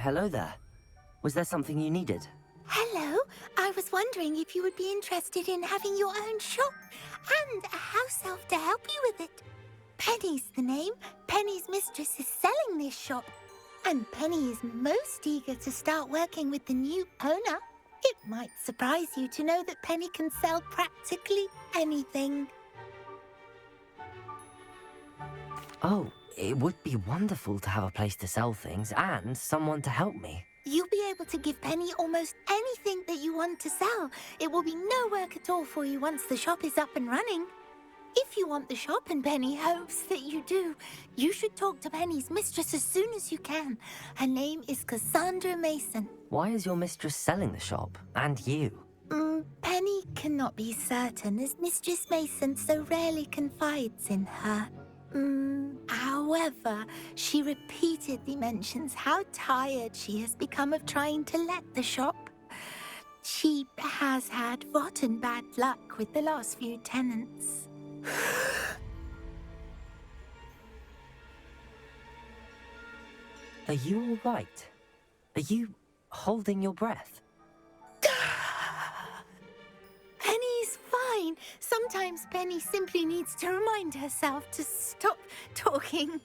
Hello there. Was there something you needed? Hello, I was wondering if you would be interested in having your own shop and a house elf to help you with it. Penny's the name. Penny's mistress is selling this shop, and Penny is most eager to start working with the new owner. It might surprise you to know that Penny can sell practically anything. Oh, it would be wonderful to have a place to sell things and someone to help me. You'll be able to give Penny almost anything that you want to sell. It will be no work at all for you once the shop is up and running. If you want the shop and Penny hopes that you do, you should talk to Penny's mistress as soon as you can. Her name is Cassandra Mason. Why is your mistress selling the shop? And you? Penny cannot be certain, as Mistress Mason so rarely confides in her. However, she repeatedly mentions how tired she has become of trying to let the shop. She has had rotten bad luck with the last few tenants. Are you all right? Are you holding your breath? Penny's fine. Sometimes Penny simply needs to remind herself to stop talking.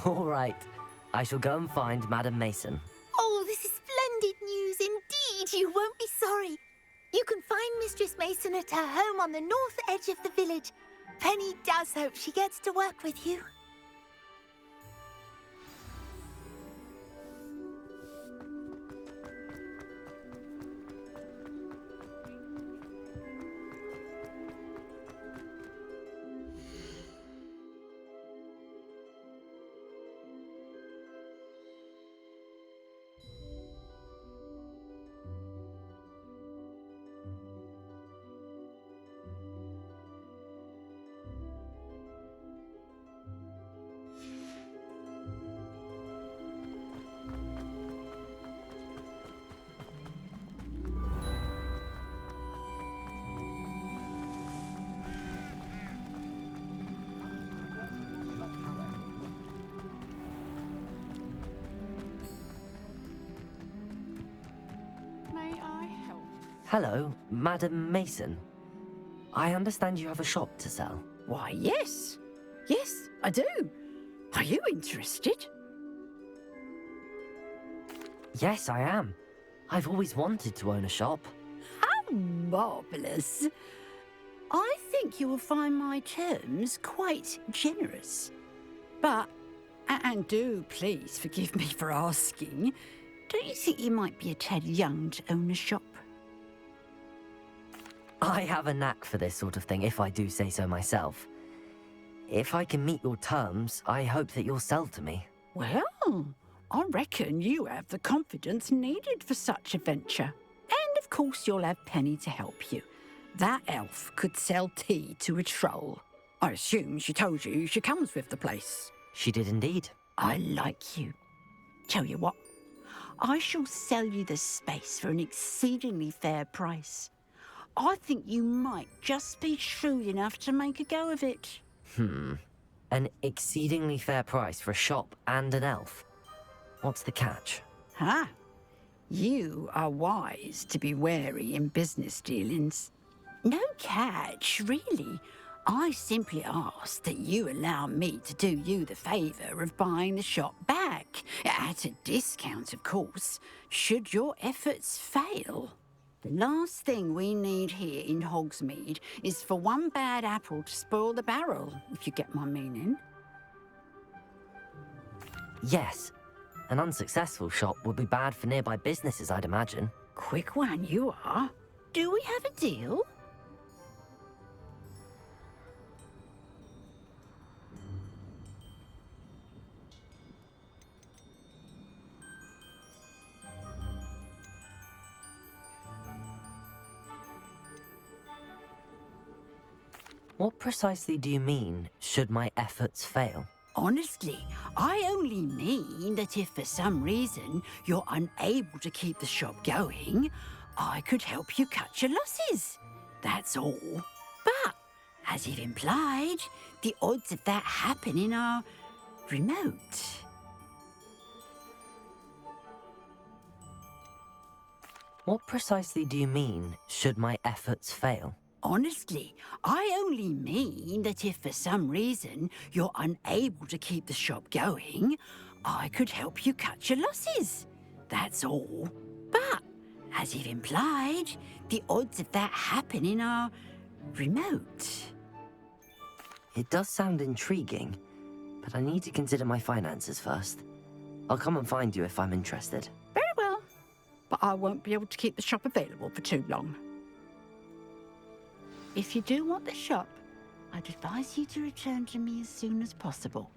All right. I shall go and find Madam Mason. Oh, this is splendid news indeed. You won't be sorry. You can find Mistress Mason at her home on the north edge of the village. Penny does hope she gets to work with you. May I help? Hello, Madam Mason. I understand you have a shop to sell. Why, yes. Yes, I do. Are you interested? Yes, I am. I've always wanted to own a shop. How marvellous. I think you will find my terms quite generous. But, and do please forgive me for asking, don't you think you might be a tad young to own a shop? I have a knack for this sort of thing, if I do say so myself. If I can meet your terms, I hope that you'll sell to me. Well, I reckon you have the confidence needed for such a venture. And of course you'll have Penny to help you. That elf could sell tea to a troll. I assume she told you she comes with the place. She did indeed. I like you. Tell you what, I shall sell you the space for an exceedingly fair price. I think you might just be shrewd enough to make a go of it. An exceedingly fair price for a shop and an elf. What's the catch? Ah, you are wise to be wary in business dealings. No catch, really. I simply ask that you allow me to do you the favour of buying the shop back, at a discount, of course, should your efforts fail. The last thing we need here in Hogsmeade is for one bad apple to spoil the barrel, if you get my meaning. Yes. An unsuccessful shop would be bad for nearby businesses, I'd imagine. Quick one, you are. Do we have a deal? What precisely do you mean, should my efforts fail? Honestly, I only mean that if for some reason you're unable to keep the shop going, I could help you cut your losses. That's all. But, as you've implied, the odds of that happening are remote. What precisely do you mean, should my efforts fail? Honestly, I only mean that if for some reason you're unable to keep the shop going, I could help you cut your losses. That's all. But, as you've implied, the odds of that happening are remote. It does sound intriguing, but I need to consider my finances first. I'll come and find you if I'm interested. Very well. But I won't be able to keep the shop available for too long. If you do want the shop, I'd advise you to return to me as soon as possible.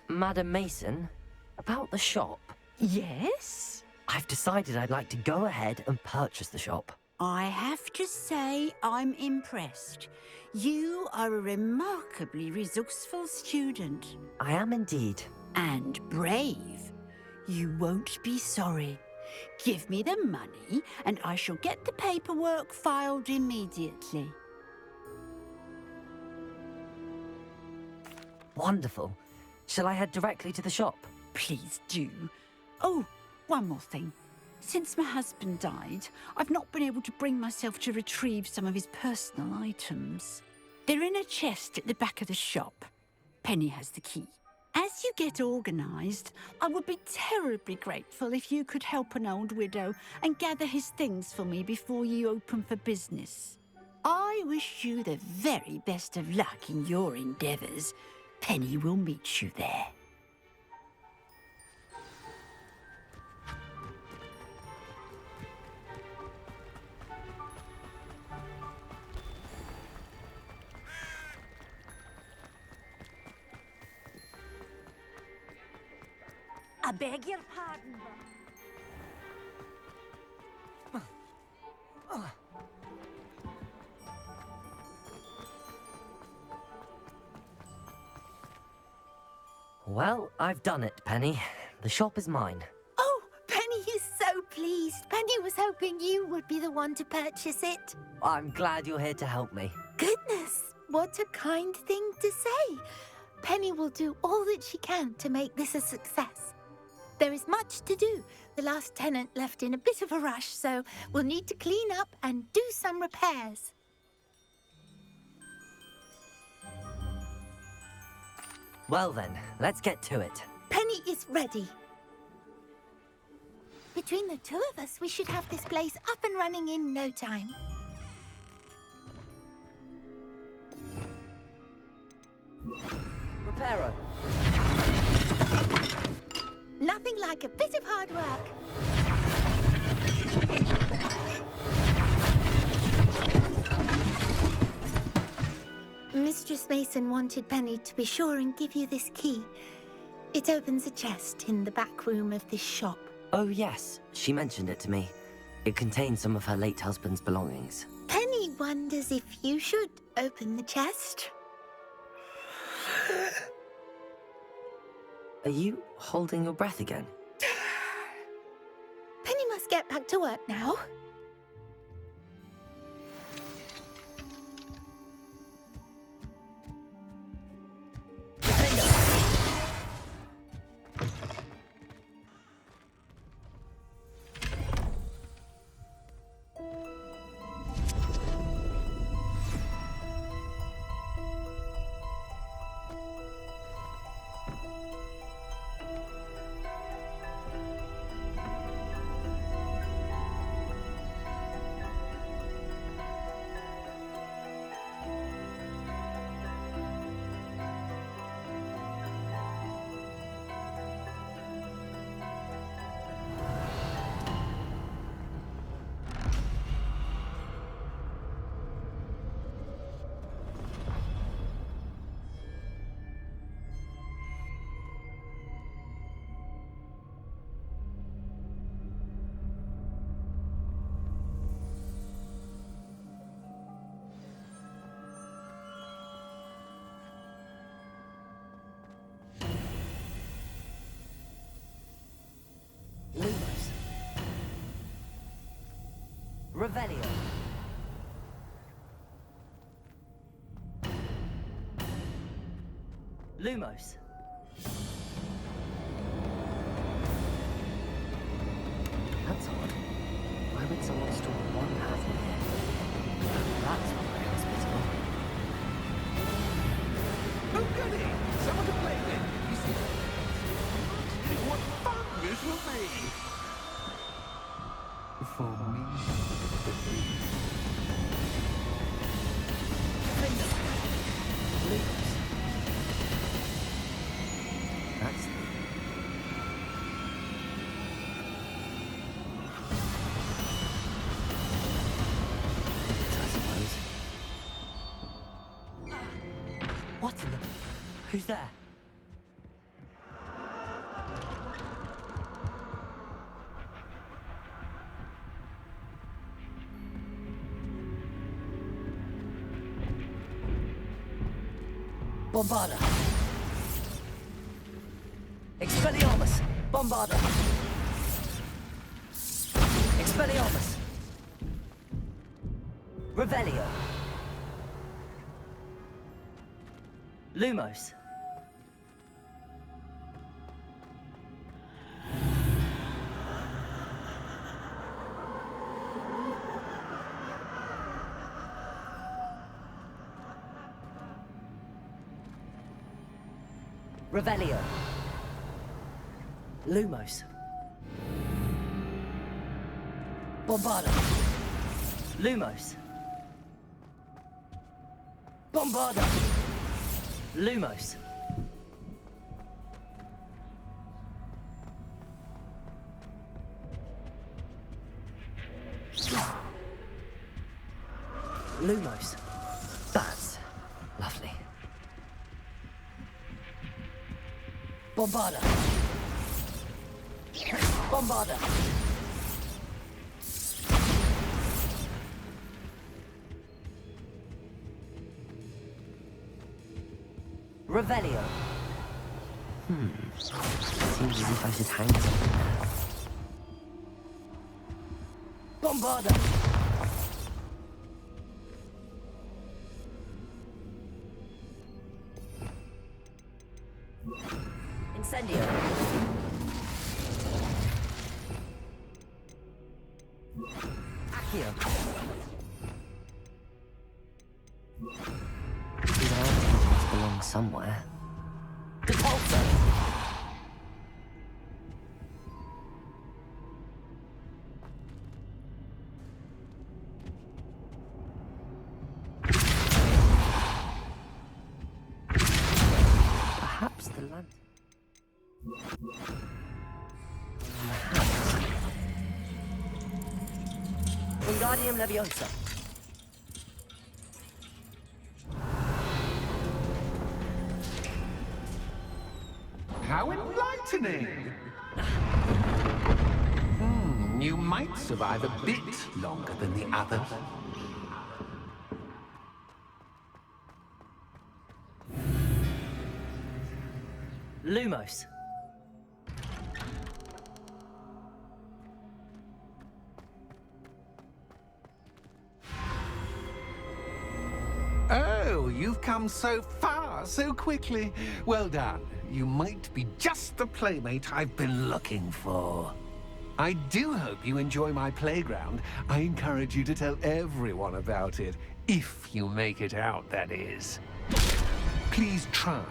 Madam Mason, about the shop. Yes? I've decided I'd like to go ahead and purchase the shop. I have to say I'm impressed. You are a remarkably resourceful student. I am indeed. And brave. You won't be sorry. Give me the money, and I shall get the paperwork filed immediately. Wonderful. Shall I head directly to the shop? Please do. Oh, one more thing. Since my husband died, I've not been able to bring myself to retrieve some of his personal items. They're in a chest at the back of the shop. Penny has the key. As you get organised, I would be terribly grateful if you could help an old widow and gather his things for me before you open for business. I wish you the very best of luck in your endeavours. Penny will meet you there. I beg your pardon, Well, I've done it, Penny. The shop is mine. Oh, Penny is so pleased. Penny was hoping you would be the one to purchase it. I'm glad you're here to help me. Goodness, what a kind thing to say. Penny will do all that she can to make this a success. There is much to do. The last tenant left in a bit of a rush, so we'll need to clean up and do some repairs. Well then, let's get to it. Penny is ready. Between the two of us, we should have this place up and running in no time. Reparo. Nothing like a bit of hard work. Mistress Mason wanted Penny to be sure and give you this key. It opens a chest in the back room of this shop. Oh yes, she mentioned it to me. It contains some of her late husband's belongings. Penny wonders if you should open the chest. Are you holding your breath again? Penny must get back to work now. Revelio. Lumos. That's odd. Why would someone store one hat in here? That's not very hospitable. Oh, goody! Someone to play with! You see, what fun this will be! For me. Lumos. That's I suppose. What in the... Who's there? Bombarda. Expelliarmus. Bombarda. Expelliarmus. Revelio. Lumos. Revelio. Lumos. Bombarda. Lumos. Bombarda. Lumos. Lumos. That's lovely. Bombarda. Bombarda. Revelio. Seems as if I should hang something there. Bombarda. Incendio. Accio. These items must belong somewhere. Depulso. Perhaps the land. Wingardium Leviosa. How enlightening! You might survive a bit longer than the others. Lumos. Oh, you've come so far so quickly. Well done. You might be just the playmate I've been looking for. I do hope you enjoy my playground. I encourage you to tell everyone about it. If you make it out, that is. Please try.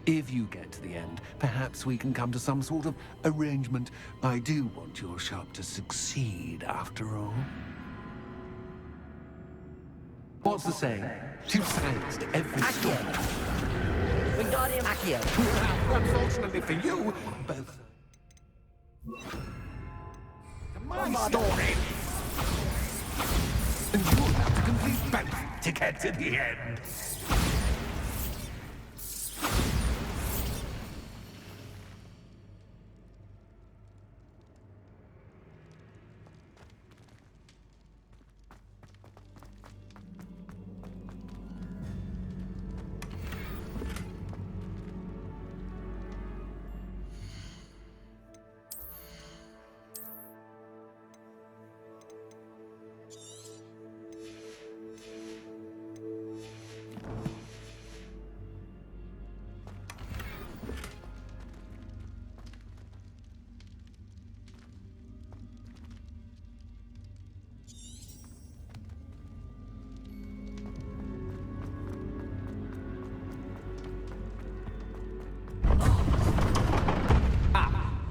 If you get to the end, perhaps we can come to some sort of arrangement. I do want your shop to succeed, after all. What's the saying? Two sides to every story. Wingardium Accio. Unfortunately for you, both. My story. And you'll have to complete both to get to the end.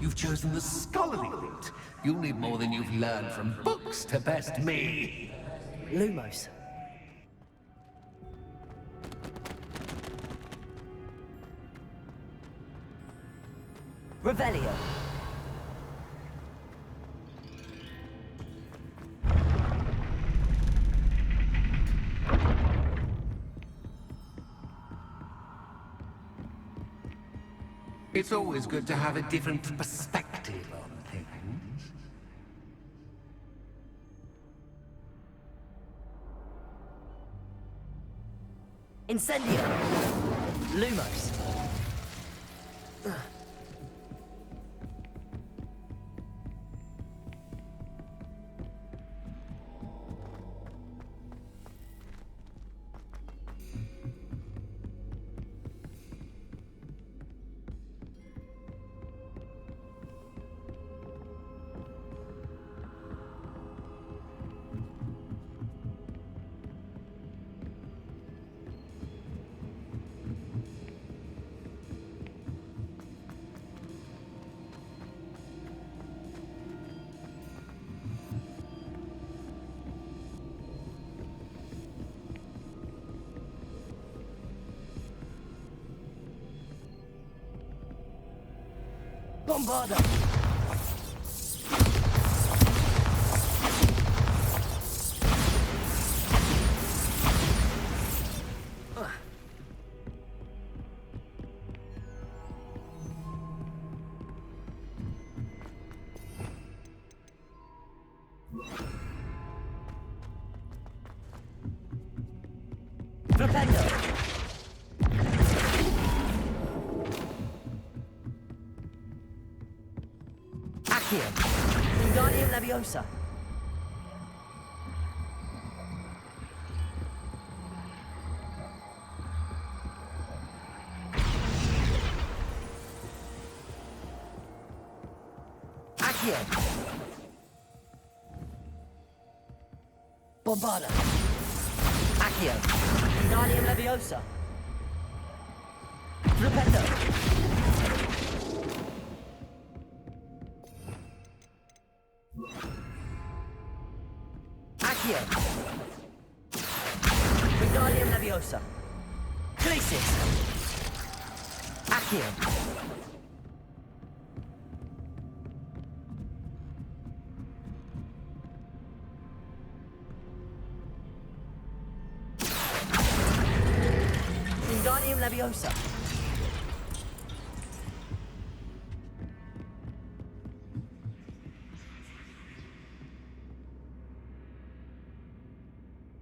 You've chosen the scholarly route. You'll need more than you've learned from books to best me. Lumos. Revelio. It's always good to have a different perspective on things. Incendio. Lumos. Bombarda! Flipendo! Accio! Wingardium Leviosa! Accio! Bombarda! Accio! Wingardium Leviosa! Flipendo! Accio! Wingardium Leviosa! Glacis! Accio! Wingardium Leviosa!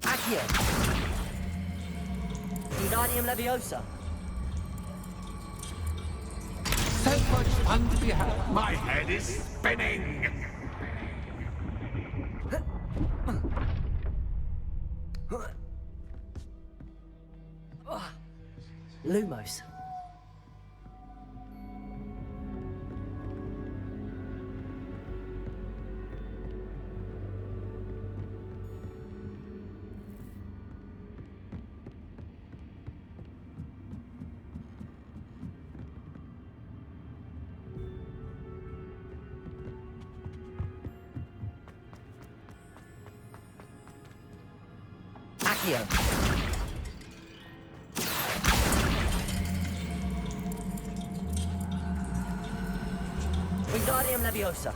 Accio! Wingardium Leviosa! So much fun to be had. My head is spinning. Lumos. Accio! Wingardium Leviosa!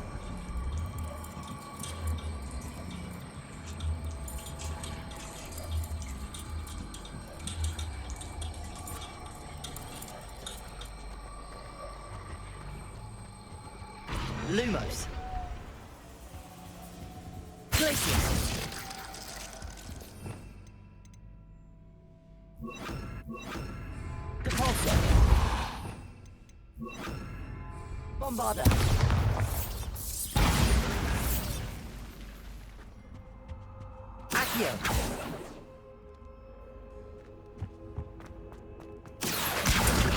Lumos! Glacius! Depulso! Bombarda! Accio!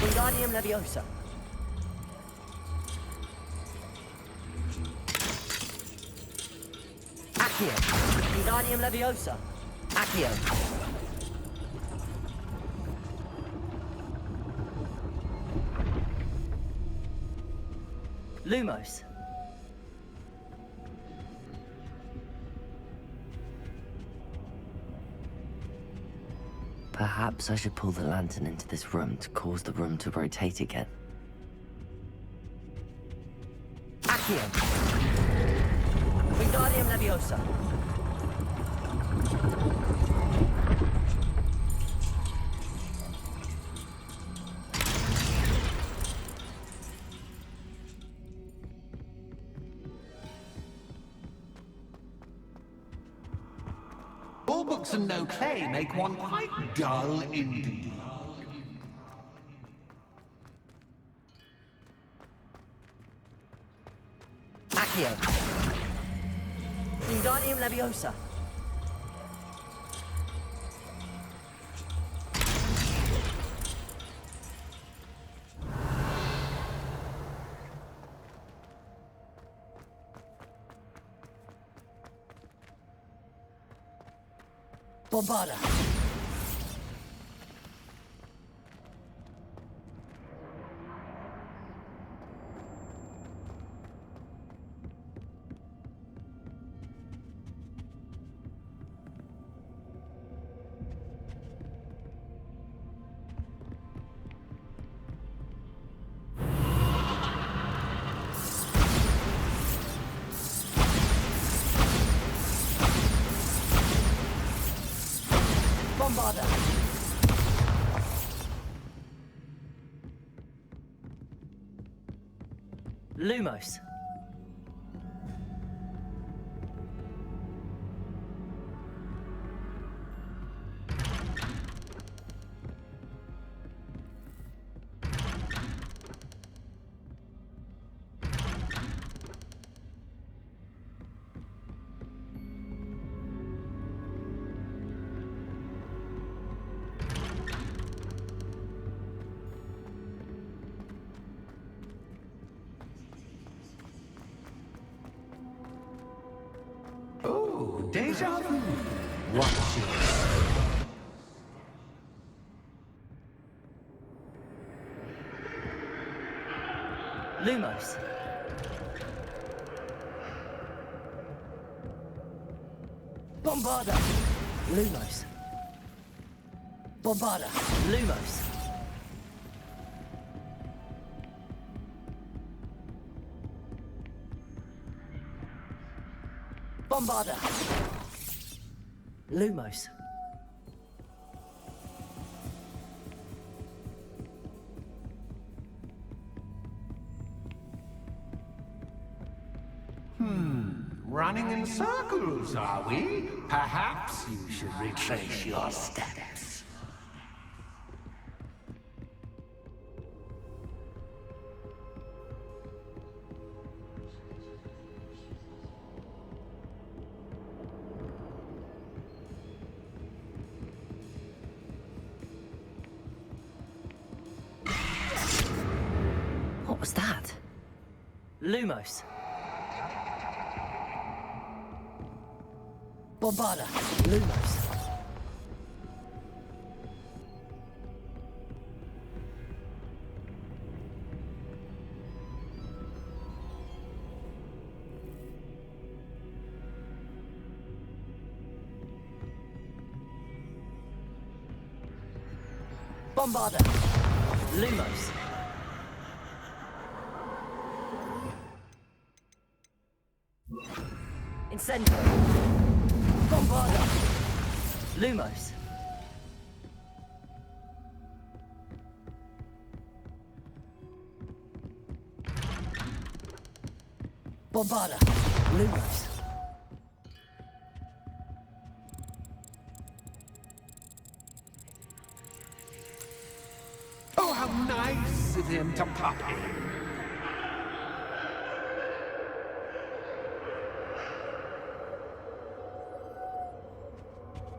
Wingardium Leviosa! Accio! Wingardium Leviosa! Accio! Lumos. Perhaps I should pull the lantern into this room to cause the room to rotate again. Accio! Wingardium Leviosa! All books and no play make one quite dull indeed. Accio! Wingardium Leviosa! Bombarda! Bombarda! Lumos. Oh, deja vu. Watch it. Lumos. Bombarda! Lumos. Bombarda! Lumos. Bombarda! Lumos. Running in circles, are we? Perhaps you should retrace your steps. What was that? Lumos. Bombarda. Lumos. Bombarda. Lumos. Incendio. Bombarda. Lumos. Bombarda. Lumos. Oh, how nice of him to pop in.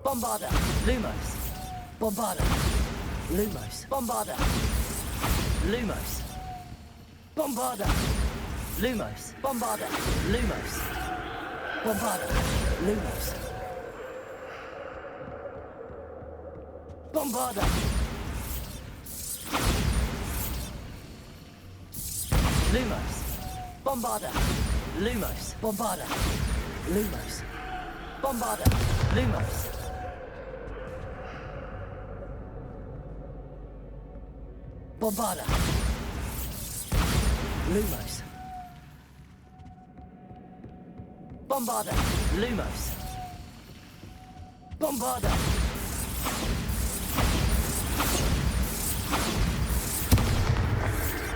Bombarda. Lumos. Bombarda. Lumos. Bombarda. Lumos. Bombarda. Lumos. Bombarda. Lumos. Bombarda. Lumos. Bombarda. Lumos. Bombarda. Lumos. Bombarda. Lumos. Bombarda. Lumos. Bombarda. Lumos. Bombarda. Lumos. Bombarda.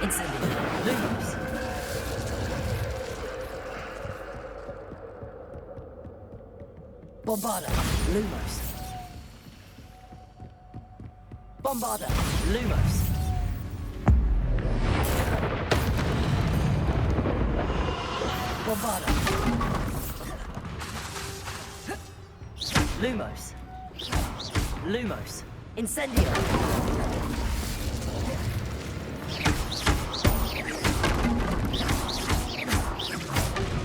Incendio. Lumos. Bombarda. Lumos. Bombarda. Lumos. Bombarda. Lumos. Lumos. Incendio.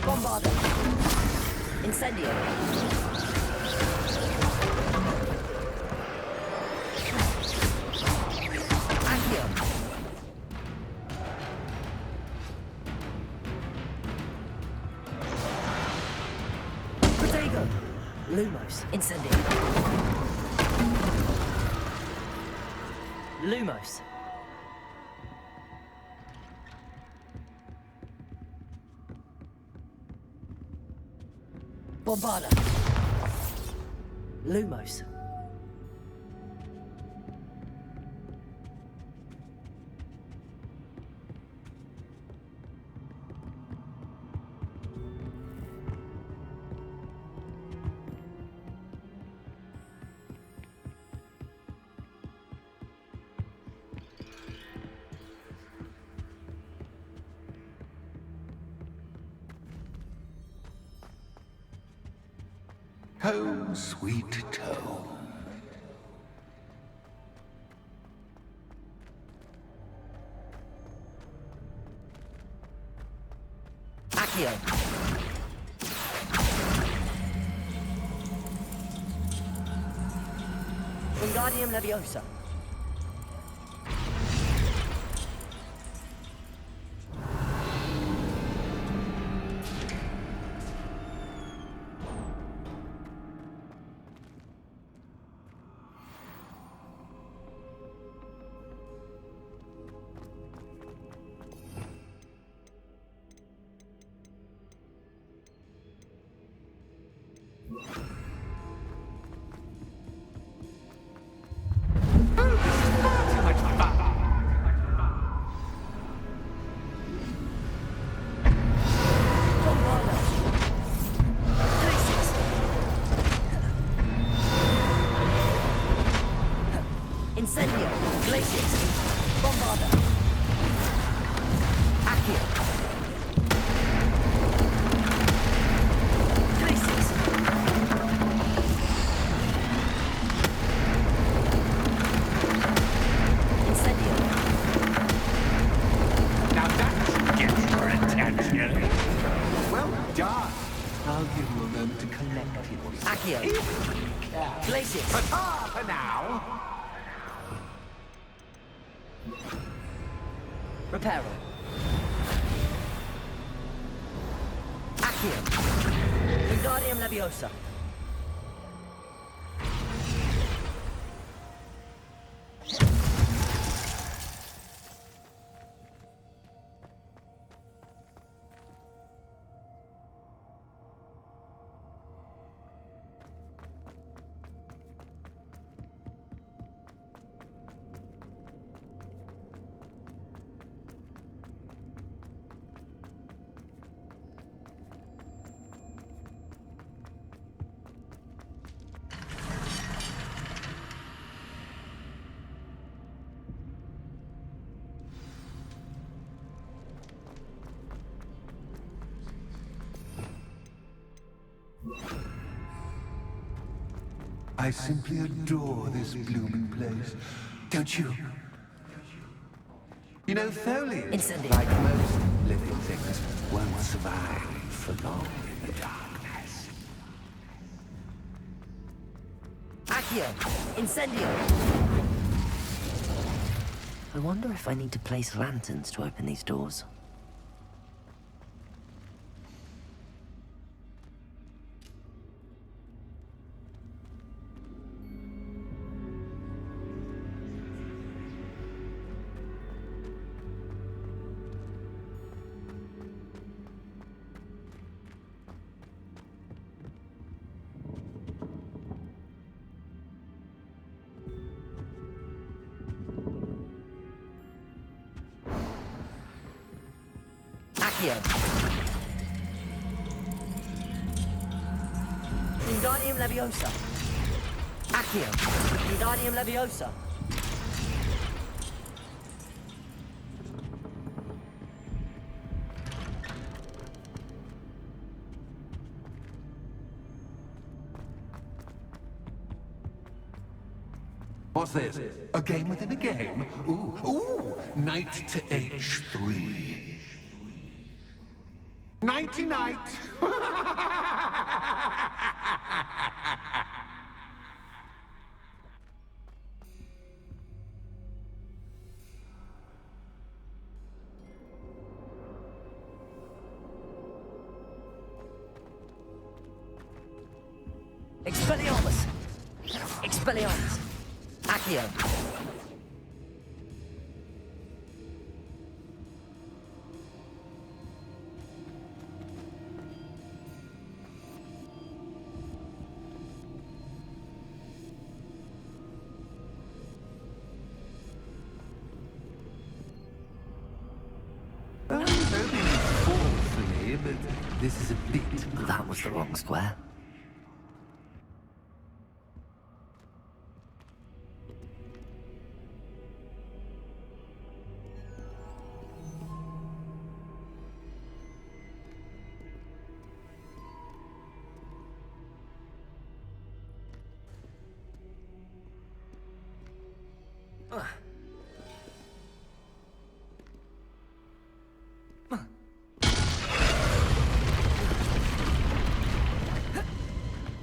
Bombarda. Incendio. Accio. Protego. Lumos. Incendio. Lumos. Bombarda. Lumos. Home, sweet home. Accio. Wingardium Leviosa. Incendio. Glacius. Bombarda. Accio. Glacius. Incendio. Now that gets your attention. Well done. I'll give you a moment to collect yours. Accio. Glacius. Ta-ta for now. Reparo. Accio. Wingardium Leviosa. I simply adore this blooming place. Don't you? You know, foliage, Incendio. like most living things, won't survive for long in the darkness. Accio. Incendio. I wonder if I need to place lanterns to open these doors. Accio. Wingardium Leviosa. Accio. Wingardium Leviosa. What's this? A game within a game? Ooh, knight to h3. Nighty night. Expelliarmus. Expelliarmus. Accio. I'm hoping it's all for me, but this is a bit... That was the wrong square.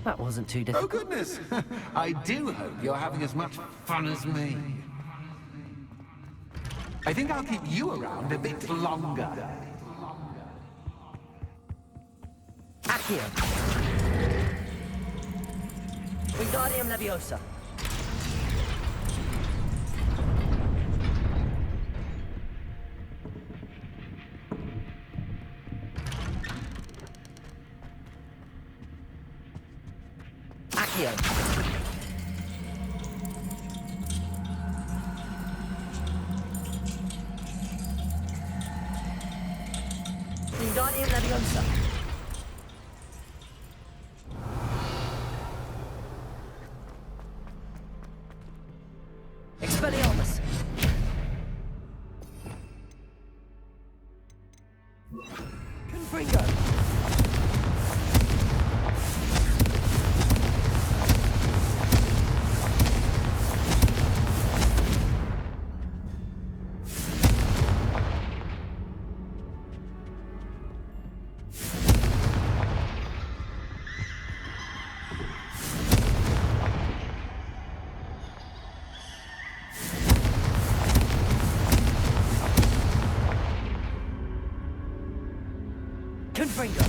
That wasn't too Oh, difficult. goodness! I do hope you're having as much fun as me. I think I'll keep you around a bit longer. Accio. Wingardium Leviosa. Accio. Wingardium Leviosa. Expelliarmus. Confringo. Confringo.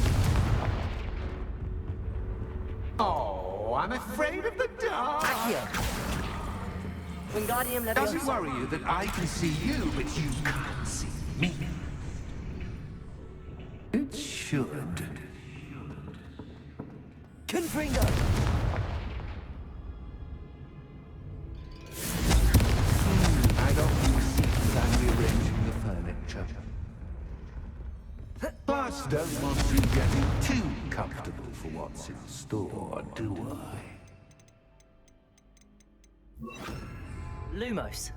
Oh, I'm afraid of the dark. Accio. Wingardium Leviosa. Does it worry you that I can see you, but you can't see me? It should. Confringo. I don't see that I'm rearranging the furniture. Plus, don't want you getting too comfortable for what's in store, do I? Lumos.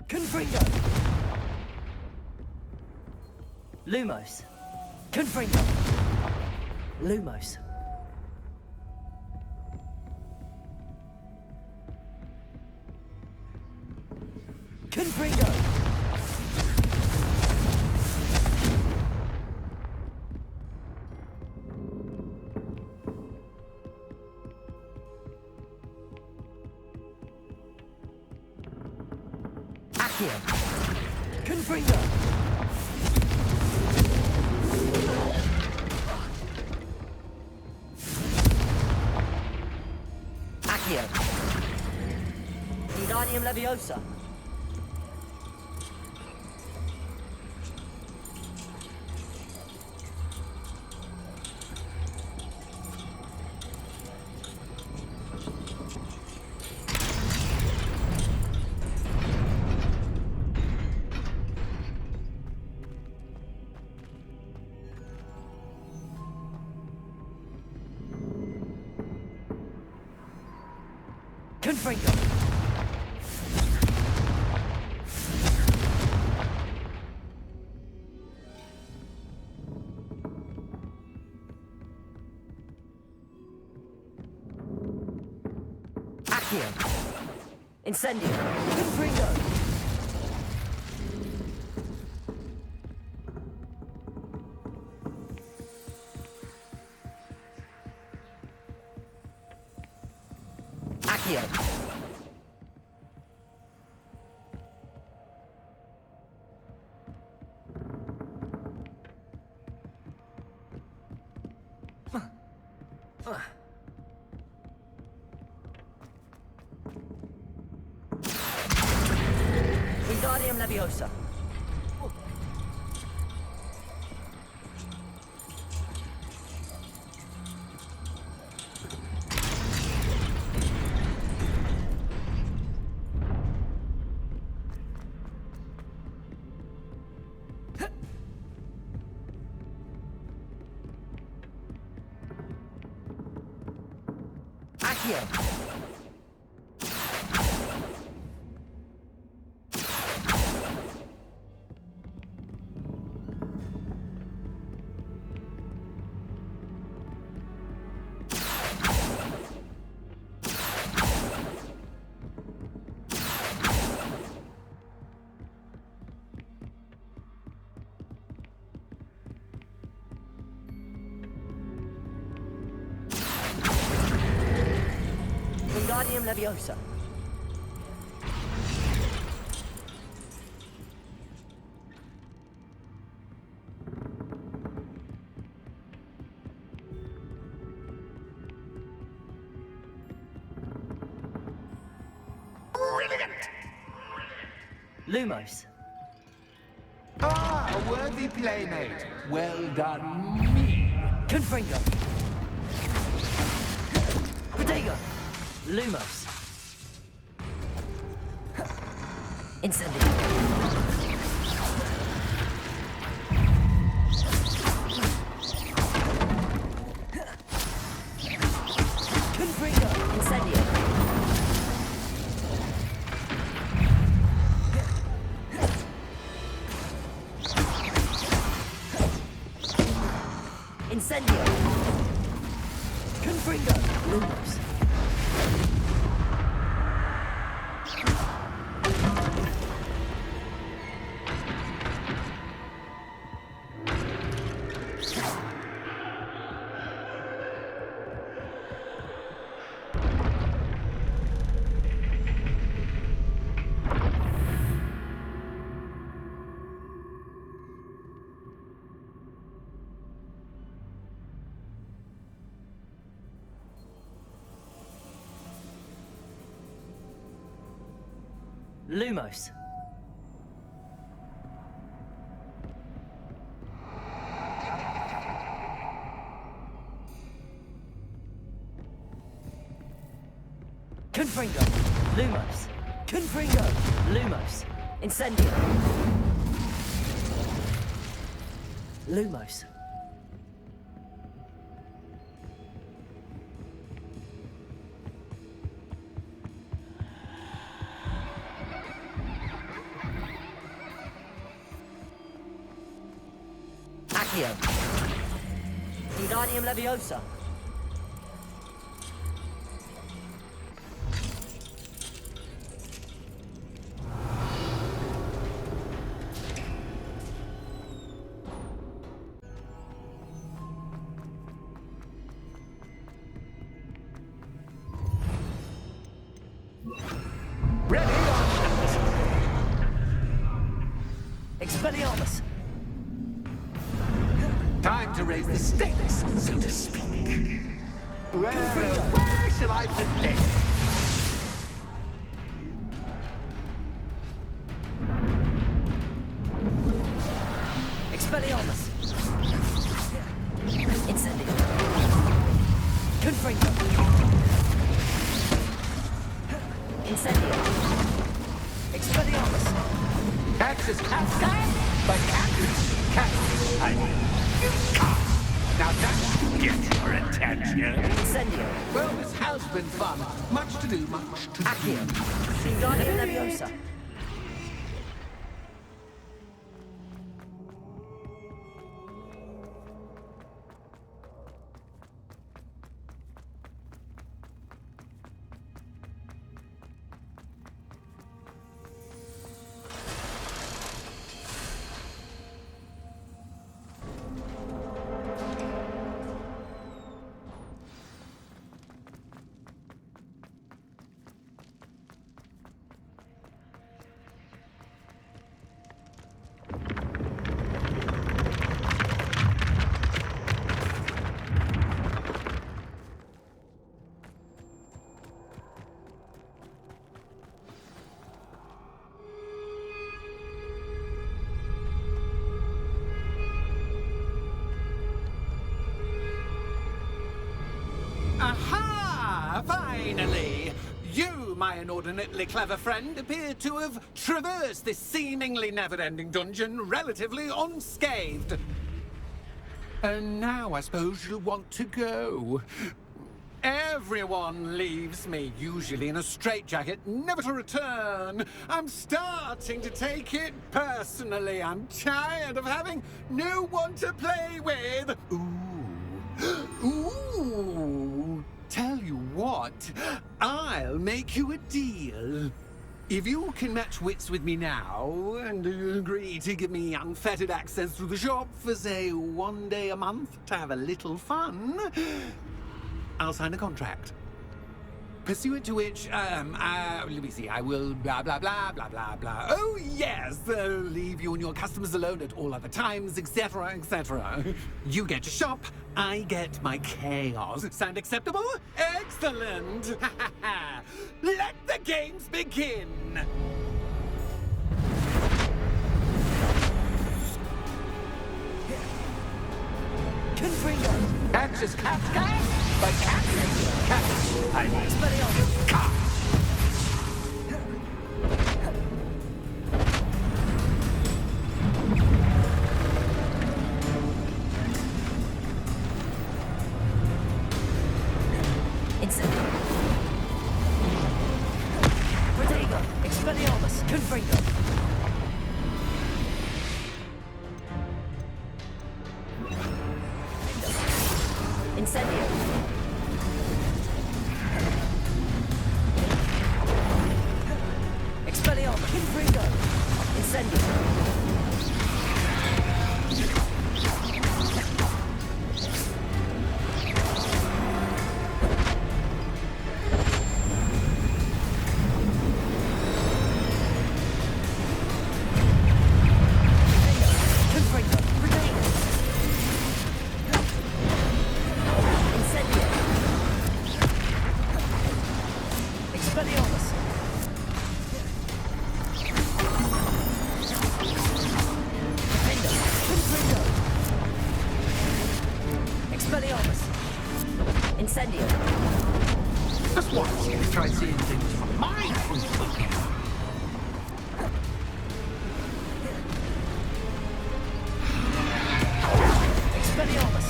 Confringo. Lumos. Confringo. Lumos. Confringo. Accio. Confringo. Accio. Wingardium Leviosa. Confringo! Accio! Incendio! Confringo! Accio! Wingardium Leviosa. Accio! Wingardium Leviosa. Brilliant! Lumos. Ah, a worthy playmate. Well done, me. Confringo. Protego. Lumos. Incendio. Confringo. Incendio. Incendio. Confringo. Lumos. Lumos. Confringo. Lumos. Confringo. Lumos. Incendio. Lumos. Accio. Wingardium Leviosa. Ready on Expelliarmus. Time to raise the stakes, so to speak. Where shall I begin? Expelliarmus. Incendio. Confringo. Incendio. Expelliarmus. Cats is cat, but cat is cat. I mean, you can't. Now that gets your attention. Incendio. Well, this has been fun. Much to do, much to do. Accio. Wingardium Leviosa. Aha! Finally! You, my inordinately clever friend, appear to have traversed this seemingly never-ending dungeon relatively unscathed. And now I suppose you'll want to go. Everyone leaves me, usually in a straitjacket, never to return. I'm starting to take it personally. I'm tired of having no one to play with. Ooh. Tell you what, I'll make you a deal. If you can match wits with me now and agree to give me unfettered access to the shop for, say, 1 day a month to have a little fun, I'll sign a contract. Pursuant to which, let me see, I will blah, blah, blah, blah, blah, blah. Oh, yes, leave you and your customers alone at all other times, etc., etc. You get to shop, I get my chaos. Sound acceptable? Excellent! Let the games begin! Confringo. Catch is catch, but catch is catch. I mean, Expelliarmus. catch. Incendio. Protego. Expelliarmus. Confringo. Incendio. Expelliarmus. Confringo. Incendio. Confringo. Protego. Incendio. Expelliarmus. Defender. Confringo. Expelliarmus. Incendio. Just once, you try seeing things from my point of view. Expelliarmus.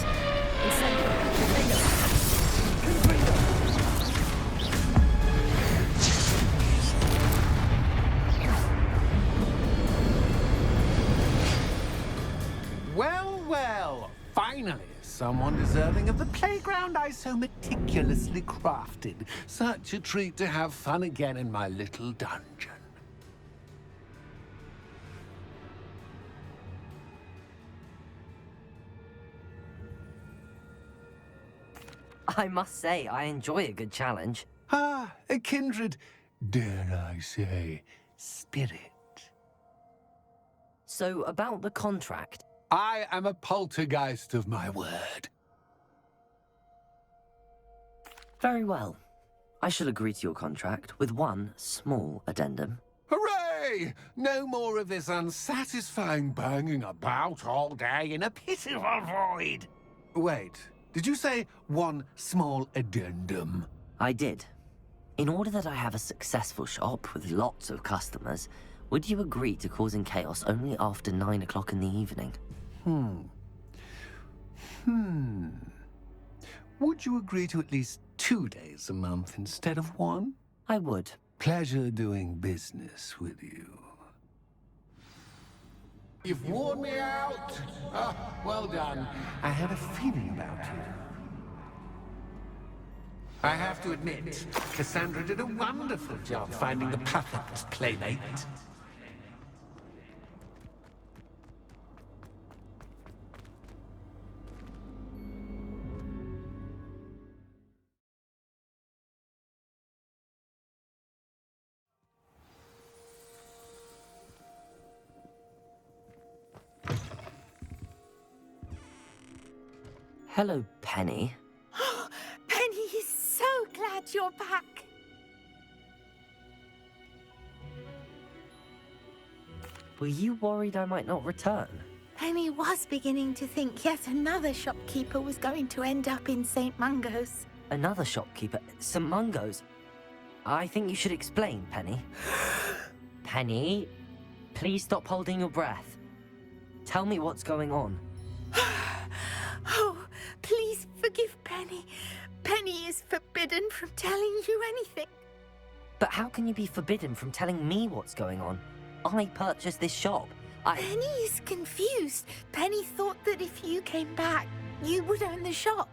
Incendio. Defender. Confringo. Well, well, finally, someone deserving of the playground I so meticulously crafted. Such a treat to have fun again in my little dungeon. I must say, I enjoy a good challenge. Ah, a kindred, dare I say, spirit. So, about the contract. I am a poltergeist of my word. Very well. I shall agree to your contract with one small addendum. Hooray! No more of this unsatisfying banging about all day in a pit of a void. Wait, did you say one small addendum? I did. In order that I have a successful shop with lots of customers, would you agree to causing chaos only after 9 o'clock in the evening? Would you agree to at least 2 days a month instead of 1? I would. Pleasure doing business with you. You've worn me out. Well done. I had a feeling about you. I have to admit, Cassandra did a wonderful job finding the perfect playmate. Hello, Penny. Penny is so glad you're back. Were you worried I might not return? Penny was beginning to think yet another shopkeeper was going to end up in St. Mungo's. Another shopkeeper? St. Mungo's? I think you should explain, Penny. Penny, please stop holding your breath. Tell me what's going on. Oh, please forgive Penny. Penny is forbidden from telling you anything. But how can you be forbidden from telling me what's going on? I purchased this shop. Penny is confused. Penny thought that if you came back, you would own the shop.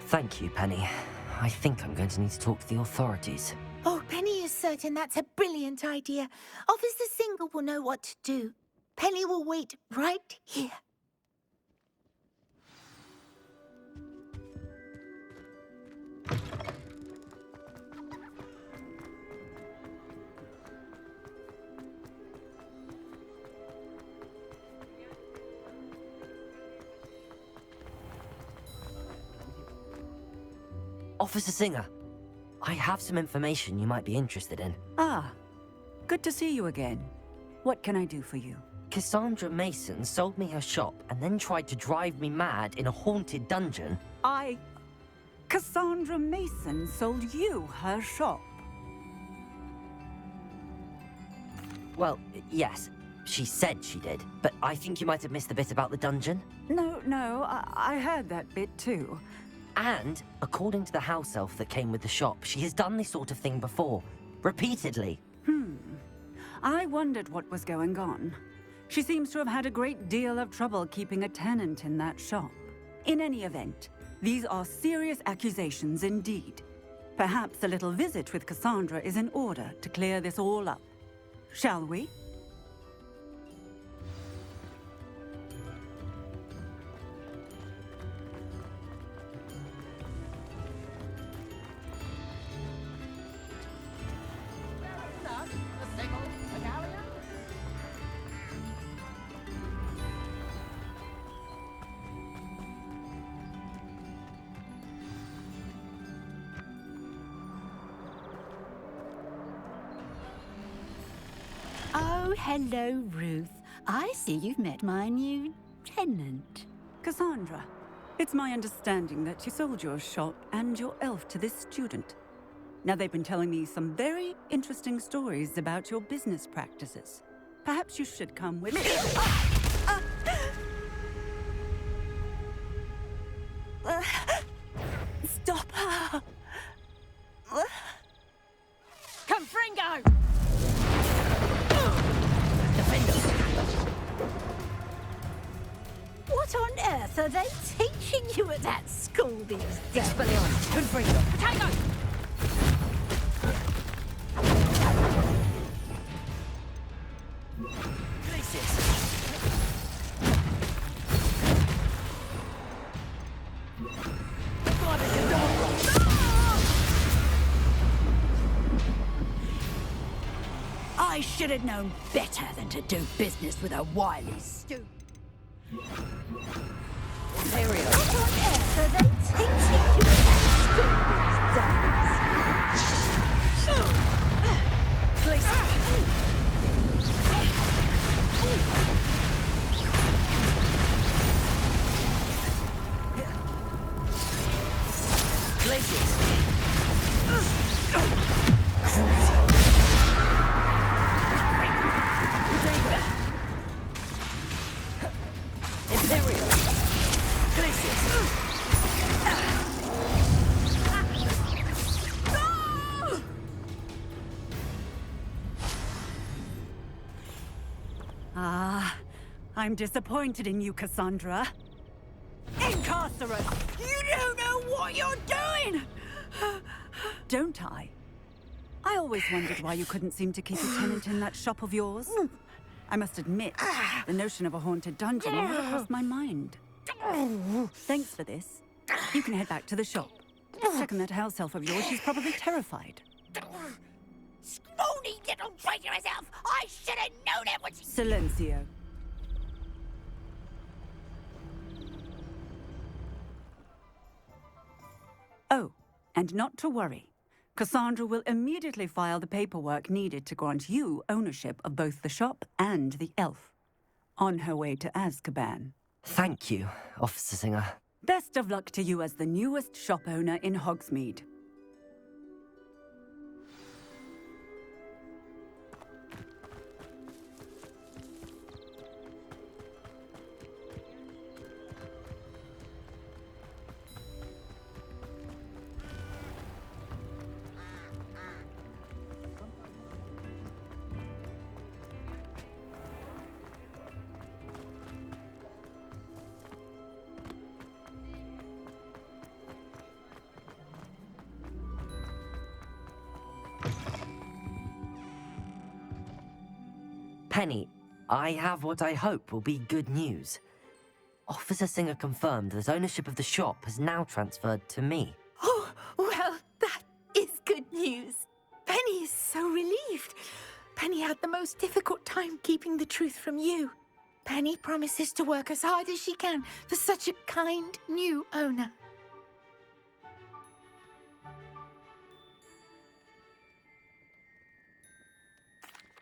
Thank you, Penny. I think I'm going to need to talk to the authorities. Oh, Penny is certain that's a brilliant idea. Officer Single will know what to do. Penny will wait right here. Officer Singer, I have some information you might be interested in. Ah, good to see you again. What can I do for you? Cassandra Mason sold me her shop and then tried to drive me mad in a haunted dungeon. Cassandra Mason sold you her shop. Well, yes, she said she did, but I think you might have missed the bit about the dungeon. No, I heard that bit too. And, according to the house elf that came with the shop, she has done this sort of thing before. Repeatedly. I wondered what was going on. She seems to have had a great deal of trouble keeping a tenant in that shop. In any event, these are serious accusations indeed. Perhaps a little visit with Cassandra is in order to clear this all up. Shall we? Oh, hello, Ruth. I see you've met my new tenant. Cassandra, it's my understanding that you sold your shop and your elf to this student. Now, they've been telling me some very interesting stories about your business practices. Perhaps you should come with me. Stop her! Confringo! What on earth are they teaching you at that school these days? Expelliarmus, Confringo. Potato! I should have known better than to do business with a wily stoop. Ontario. What on earth are they teaching you at that school these days? Glaciers. Ah, I'm disappointed in you, Cassandra. Incarcerate! You don't know what you're doing! Don't I? I always wondered why you couldn't seem to keep a tenant in that shop of yours. I must admit, the notion of a haunted dungeon never crossed my mind. Thanks for this. You can head back to the shop. Checking that house elf of yours, she's probably terrified. Scrawny little traitor herself! I should have known it when she... Silencio. Oh, and not to worry. Cassandra will immediately file the paperwork needed to grant you ownership of both the shop and the elf. On her way to Azkaban. Thank you, Officer Singer. Best of luck to you as the newest shop owner in Hogsmeade. Penny, I have what I hope will be good news. Officer Singer confirmed that ownership of the shop has now transferred to me. Oh, well, that is good news. Penny is so relieved. Penny had the most difficult time keeping the truth from you. Penny promises to work as hard as she can for such a kind new owner.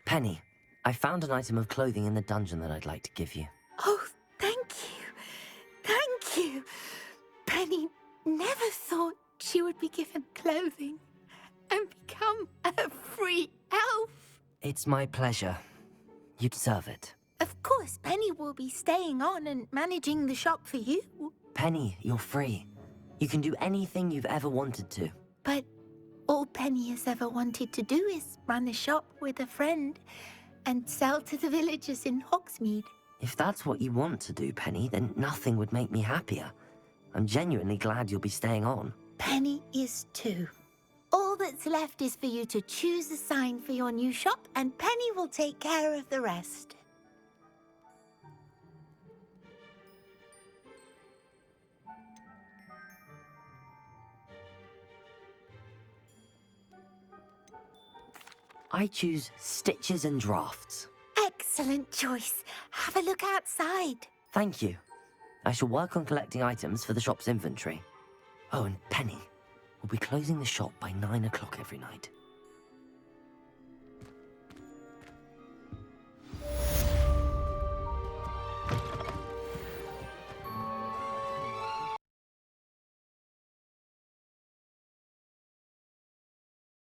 Penny, I found an item of clothing in the dungeon that I'd like to give you. Oh, thank you. Thank you. Penny never thought she would be given clothing and become a free elf. It's my pleasure. You deserve it. Of course, Penny will be staying on and managing the shop for you. Penny, you're free. You can do anything you've ever wanted to. But all Penny has ever wanted to do is run a shop with a friend and sell to the villagers in Hogsmeade. If that's what you want to do, Penny, then nothing would make me happier. I'm genuinely glad you'll be staying on. Penny is too. All that's left is for you to choose a sign for your new shop, and Penny will take care of the rest. I choose stitches and drafts. Excellent choice. Have a look outside. Thank you. I shall work on collecting items for the shop's inventory. Oh, and Penny, we'll be closing the shop by 9 o'clock every night.